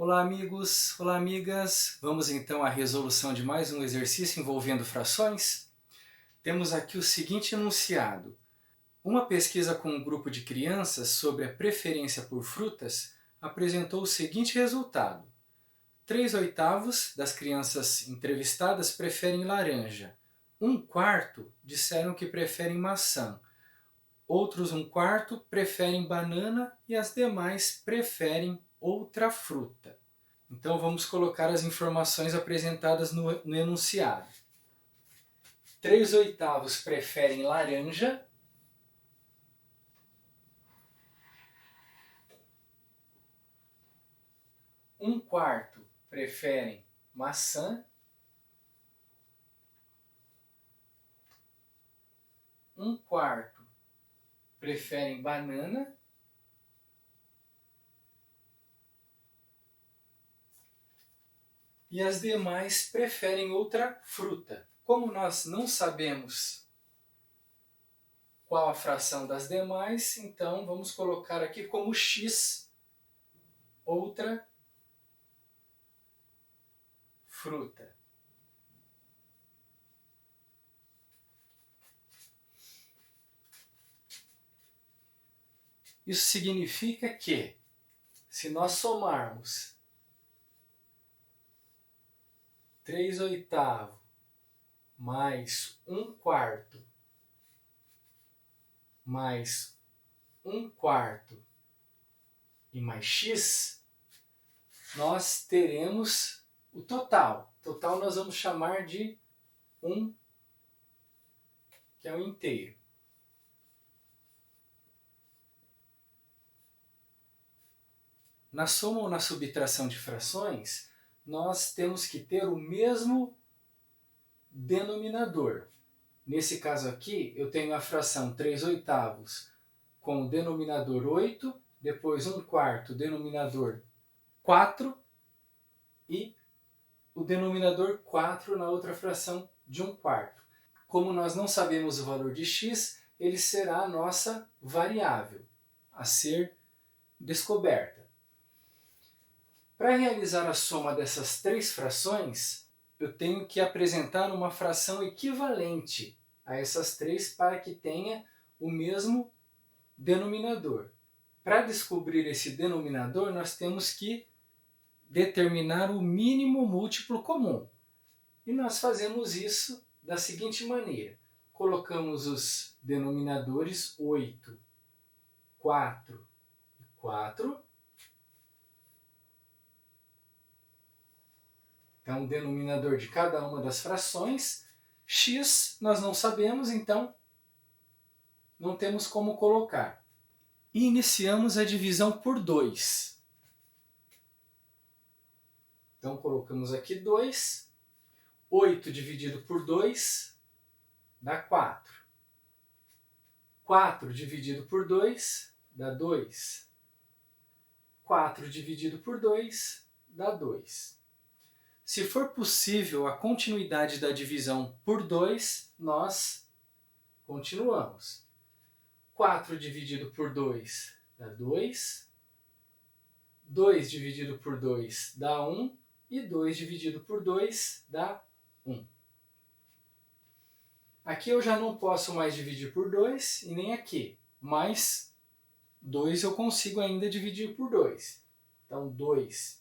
Olá amigos, olá amigas, vamos então à resolução de mais um exercício envolvendo frações? Temos aqui o seguinte enunciado. Uma pesquisa com um grupo de crianças sobre a preferência por frutas apresentou o seguinte resultado. 3/8 das crianças entrevistadas preferem laranja. 1/4 disseram que preferem maçã. Outros 1/4 preferem banana e as demais preferem outra fruta. Então vamos colocar as informações apresentadas no enunciado. 3/8 preferem laranja. 1/4 preferem maçã. 1/4 preferem banana. E as demais preferem outra fruta. Como nós não sabemos qual a fração das demais, então vamos colocar aqui como X outra fruta. Isso significa que, se nós somarmos 3/8 mais 1/4 mais 1/4 e mais x, nós teremos o total. O total nós vamos chamar de 1, que é o inteiro. Na soma ou na subtração de frações, nós temos que ter o mesmo denominador. Nesse caso aqui, eu tenho a fração 3/8 com o denominador 8, depois 1/4, denominador 4, e o denominador 4 na outra fração de 1/4. Como nós não sabemos o valor de x, ele será a nossa variável a ser descoberta. Para realizar a soma dessas três frações, eu tenho que apresentar uma fração equivalente a essas três para que tenha o mesmo denominador. Para descobrir esse denominador, nós temos que determinar o mínimo múltiplo comum. E nós fazemos isso da seguinte maneira. Colocamos os denominadores 8, 4 e 4. Então, o denominador de cada uma das frações. X nós não sabemos, então não temos como colocar. E iniciamos a divisão por 2. Então, colocamos aqui 2. 8 dividido por 2 dá 4. 4 dividido por 2 dá 2. 4 dividido por 2 dá 2. Se for possível a continuidade da divisão por 2, nós continuamos. 4 dividido por 2 dá 2. 2 dividido por 2 dá 1. E 2 dividido por 2 dá 1. Aqui eu já não posso mais dividir por 2 e nem aqui. Mas 2 eu consigo ainda dividir por 2. Então 2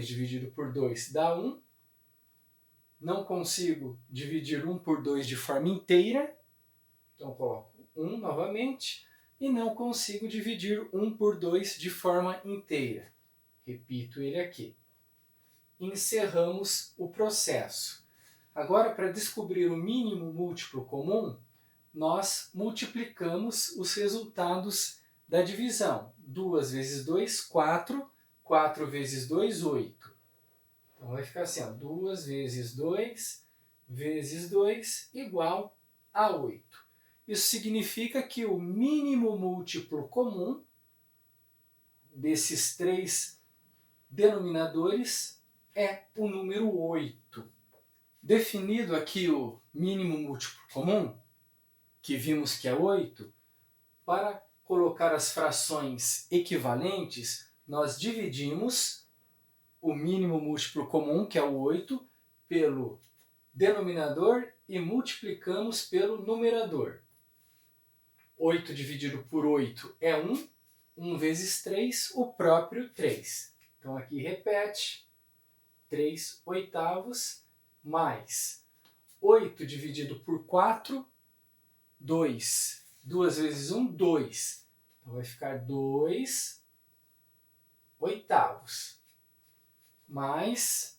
dividido por 2 dá 1. Não consigo dividir 1 por 2 de forma inteira. Então coloco 1 novamente. E não consigo dividir 1 por 2 de forma inteira. Repito ele aqui. Encerramos o processo. Agora, para descobrir o mínimo múltiplo comum, nós multiplicamos os resultados da divisão. 2 vezes 2, 4. 4 vezes 2, 8. Então vai ficar assim, ó, 2 vezes 2 vezes 2 igual a 8. Isso significa que o mínimo múltiplo comum desses três denominadores é o número 8. Definido aqui o mínimo múltiplo comum, que vimos que é 8, para colocar as frações equivalentes, nós dividimos o mínimo múltiplo comum, que é o 8, pelo denominador e multiplicamos pelo numerador. 8 dividido por 8 é 1. 1 vezes 3, o próprio 3. Então aqui repete, 3 oitavos, mais 8 dividido por 4, 2. 2 vezes 1, 2. Então vai ficar 2 oitavos, mais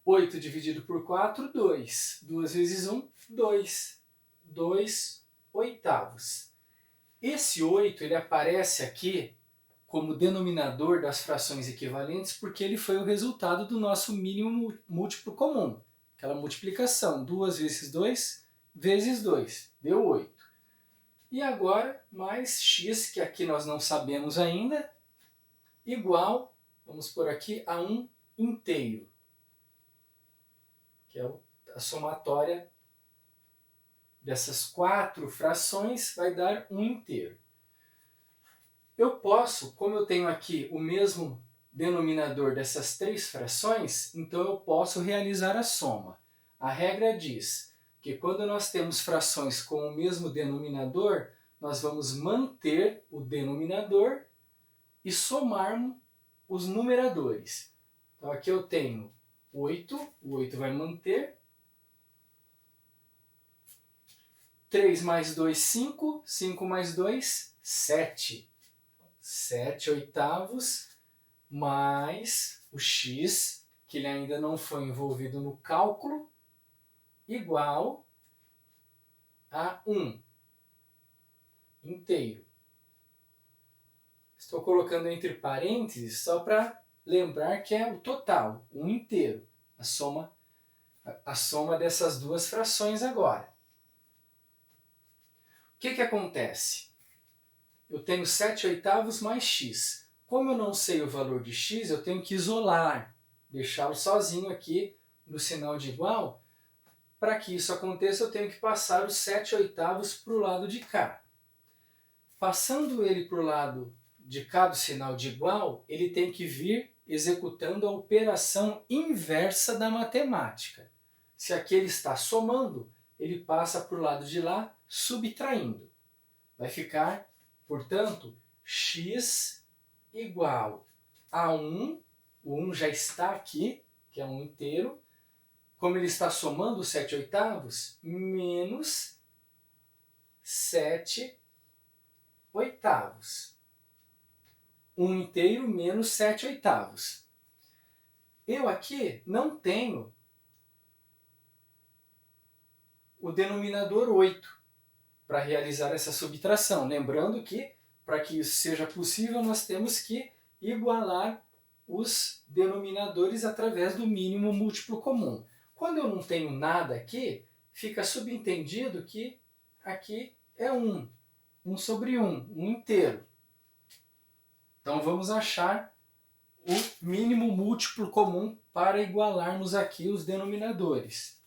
8 dividido por 4, 2. 2 vezes 1, 2. 2 oitavos. Esse 8 ele aparece aqui como denominador das frações equivalentes porque ele foi o resultado do nosso mínimo múltiplo comum. Aquela multiplicação, 2 vezes 2 vezes 2, deu 8. E agora, mais x, que aqui nós não sabemos ainda, igual, vamos por aqui, a 1 inteiro, que é a somatória dessas 4 frações vai dar 1 inteiro. Eu posso, como eu tenho aqui o mesmo denominador dessas 3 frações, então eu posso realizar a soma. A regra diz que quando nós temos frações com o mesmo denominador, nós vamos manter o denominador e somarmos os numeradores. Então aqui eu tenho 8, o 8 vai manter. 3 mais 2, 5. 5 mais 2, 7. 7 oitavos, mais o x, que ele ainda não foi envolvido no cálculo, igual a 1 inteiro. Estou colocando entre parênteses só para lembrar que é o total, 1 inteiro, a soma dessas duas frações agora. O que acontece? Eu tenho 7 oitavos mais x. Como eu não sei o valor de x, eu tenho que isolar, deixá-lo sozinho aqui no sinal de igual. Para que isso aconteça, eu tenho que passar os 7 oitavos para o lado de cá. Passando ele para o lado de cá do sinal de igual, ele tem que vir executando a operação inversa da matemática. Se aqui ele está somando, ele passa para o lado de lá subtraindo. Vai ficar, portanto, x igual a 1, o 1 já está aqui, que é 1 inteiro, como ele está somando os 7 oitavos, menos 7 oitavos. 1 inteiro menos 7 oitavos. Eu aqui não tenho o denominador 8 para realizar essa subtração. Lembrando que, para que isso seja possível, nós temos que igualar os denominadores através do mínimo múltiplo comum. Quando eu não tenho nada aqui, fica subentendido que aqui é 1. 1 sobre 1, 1 inteiro. Então vamos achar o mínimo múltiplo comum para igualarmos aqui os denominadores.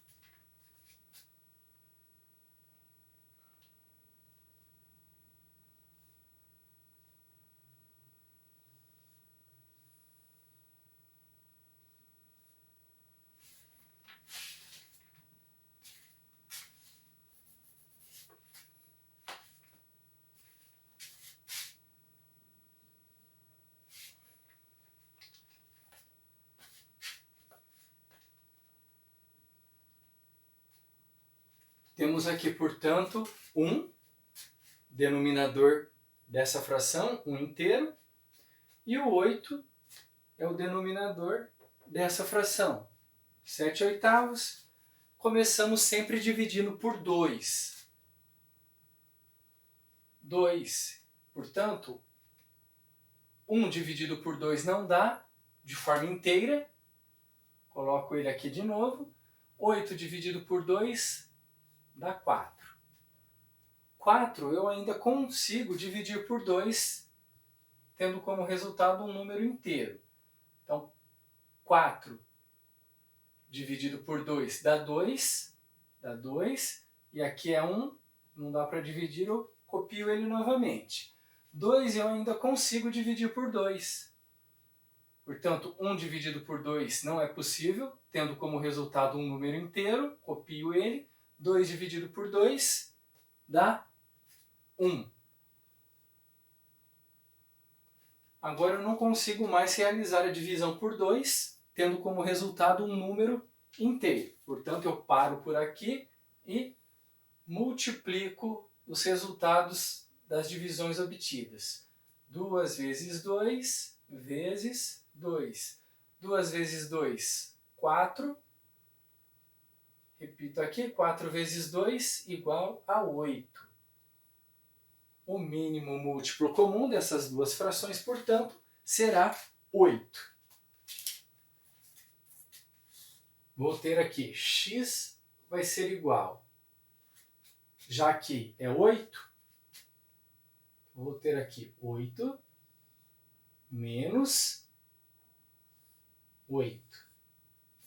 Temos aqui, portanto, 1, denominador dessa fração, 1 inteiro, e o 8 é o denominador dessa fração, 7 oitavos. Começamos sempre dividindo por 2. 2, portanto, 1 dividido por 2 não dá, de forma inteira. Coloco ele aqui de novo. 8 dividido por 2 dá 4. 4 eu ainda consigo dividir por 2, tendo como resultado um número inteiro. Então, 4 dividido por 2 dá 2. Dá 2. E aqui é 1, não dá para dividir, eu copio ele novamente. 2 eu ainda consigo dividir por 2. Portanto, 1 dividido por 2 não é possível, tendo como resultado um número inteiro, copio ele. 2 dividido por 2 dá 1. Agora eu não consigo mais realizar a divisão por 2, tendo como resultado um número inteiro. Portanto, eu paro por aqui e multiplico os resultados das divisões obtidas. 2 vezes 2 vezes 2. 2 vezes 2, 4. Repito aqui, 4 vezes 2 igual a 8. O mínimo múltiplo comum dessas duas frações, portanto, será 8. Vou ter aqui x vai ser igual, já que é 8, vou ter aqui 8 menos 8.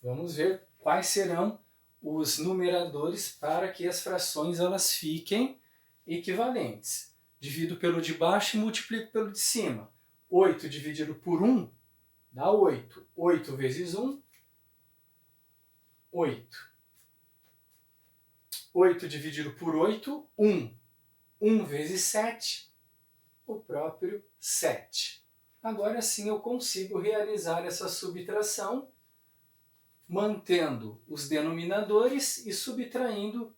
Vamos ver quais serão os numeradores para que as frações elas fiquem equivalentes. Divido pelo de baixo e multiplico pelo de cima. 8 dividido por 1 dá 8. 8 vezes 1, 8. 8 dividido por 8, 1. 1 vezes 7, o próprio 7. Agora sim eu consigo realizar essa subtração, mantendo os denominadores e subtraindo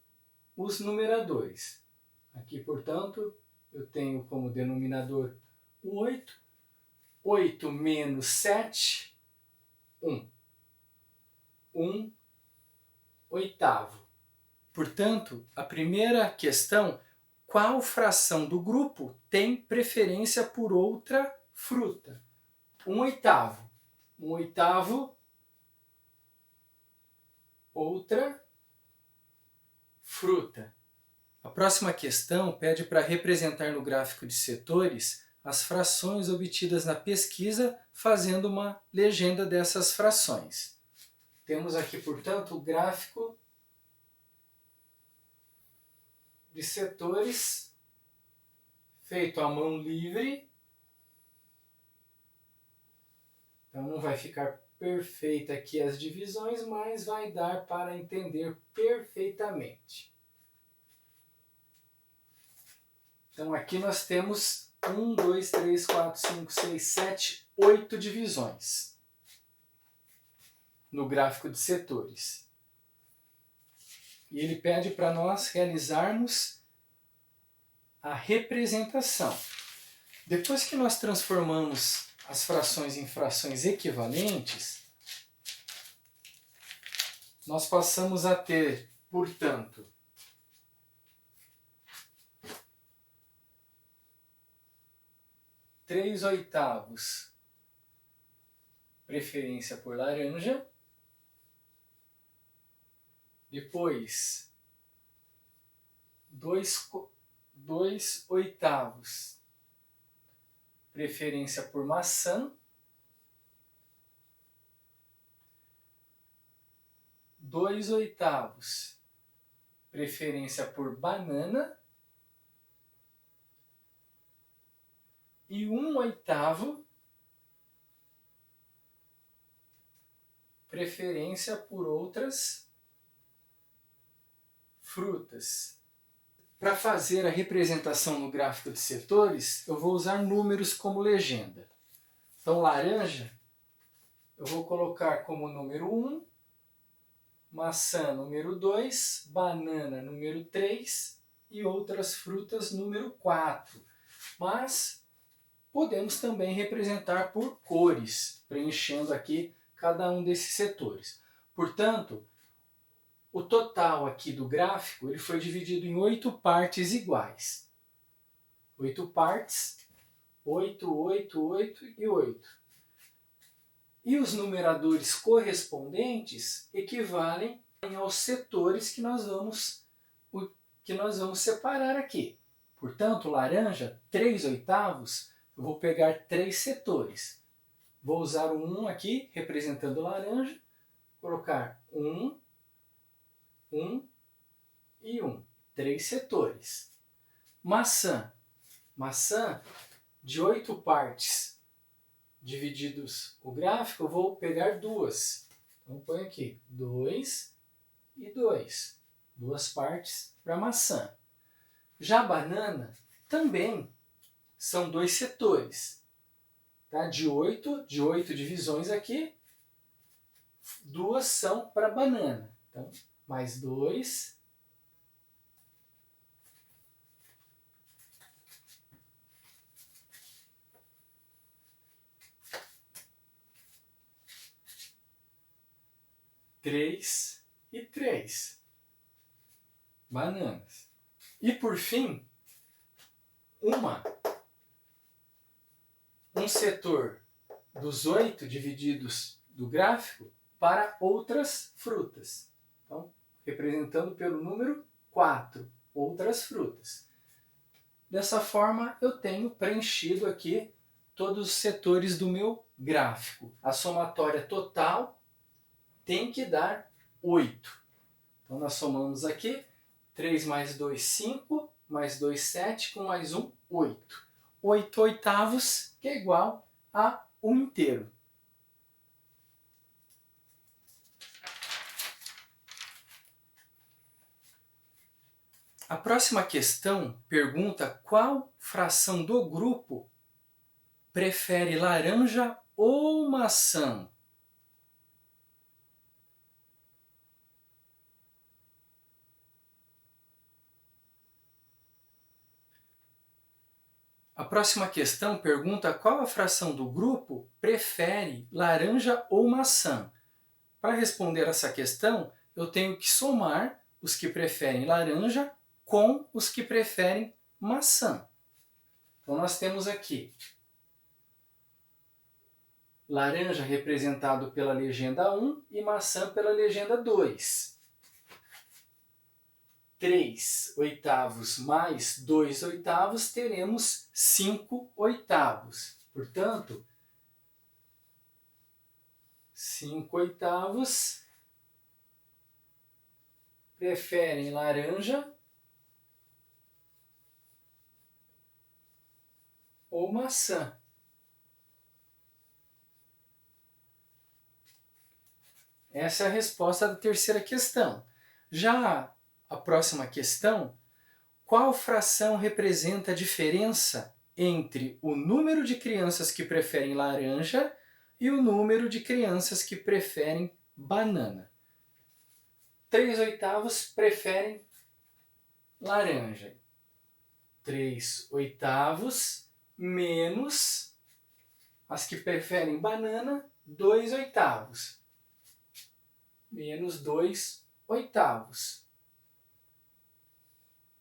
os numeradores. Aqui, portanto, eu tenho como denominador o 8. 8 menos 7, 1. 1 oitavo. Portanto, a primeira questão, qual fração do grupo tem preferência por outra fruta? 1 oitavo. 1 oitavo, outra fruta. A próxima questão pede para representar no gráfico de setores as frações obtidas na pesquisa, fazendo uma legenda dessas frações. Temos aqui, portanto, o gráfico de setores feito à mão livre. Então não vai ficar perfeita aqui as divisões, mas vai dar para entender perfeitamente. Então aqui nós temos 1, 2, 3, 4, 5, 6, 7, 8 divisões no gráfico de setores. E ele pede para nós realizarmos a representação. Depois que nós transformamos as frações em frações equivalentes, nós passamos a ter, portanto, três oitavos preferência por laranja, depois 2 oitavos preferência por maçã, 2 oitavos preferência por banana e 1 oitavo preferência por outras frutas. Para fazer a representação no gráfico de setores, eu vou usar números como legenda. Então, laranja, eu vou colocar como número 1, maçã número 2, banana número 3 e outras frutas número 4. Mas podemos também representar por cores, preenchendo aqui cada um desses setores. Portanto, o total aqui do gráfico ele foi dividido em 8 partes iguais. 8 partes, 8, 8, 8 e 8. E os numeradores correspondentes equivalem aos setores que nós vamos separar aqui. Portanto, laranja, 3 oitavos, eu vou pegar 3 setores. Vou usar o 1 aqui, representando laranja, colocar 1, 1 e 1. 3 setores. Maçã. Maçã, de 8 partes divididos o gráfico, eu vou pegar 2. Então, põe aqui 2 e 2. 2 partes para maçã. Já a banana também são 2 setores. Tá? De 8 divisões aqui, 2 são para banana. Então, mais 2. Três e 3 bananas. E por fim, um setor dos 8 divididos do gráfico para outras frutas. Então, representando pelo número 4, outras frutas. Dessa forma, eu tenho preenchido aqui todos os setores do meu gráfico. A somatória total tem que dar 8. Então, nós somamos aqui 3 mais 2, 5, mais 2, 7, com mais 1, 8. 8 oitavos, que é igual a 1 inteiro. A próxima questão pergunta qual fração do grupo prefere laranja ou maçã. A próxima questão pergunta qual a fração do grupo prefere laranja ou maçã. Para responder essa questão, eu tenho que somar os que preferem laranja com os que preferem maçã. Então, nós temos aqui laranja representado pela legenda 1 e maçã pela legenda 2. 3 oitavos mais 2 oitavos, teremos 5 oitavos. Portanto, 5 oitavos preferem laranja ou maçã. Essa é a resposta da terceira questão. Já a próxima questão, qual fração representa a diferença entre o número de crianças que preferem laranja e o número de crianças que preferem banana? 3 oitavos preferem laranja. 3 oitavos menos as que preferem banana, 2 oitavos. Menos 2 oitavos.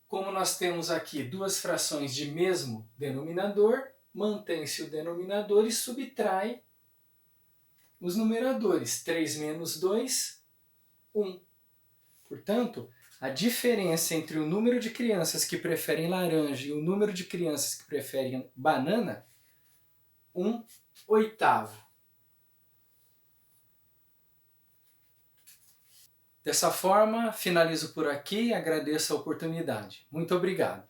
Como nós temos aqui duas frações de mesmo denominador, mantém-se o denominador e subtrai os numeradores. 3 menos 2, 1. Portanto, a diferença entre o número de crianças que preferem laranja e o número de crianças que preferem banana, 1 oitavo. Dessa forma, finalizo por aqui e agradeço a oportunidade. Muito obrigado.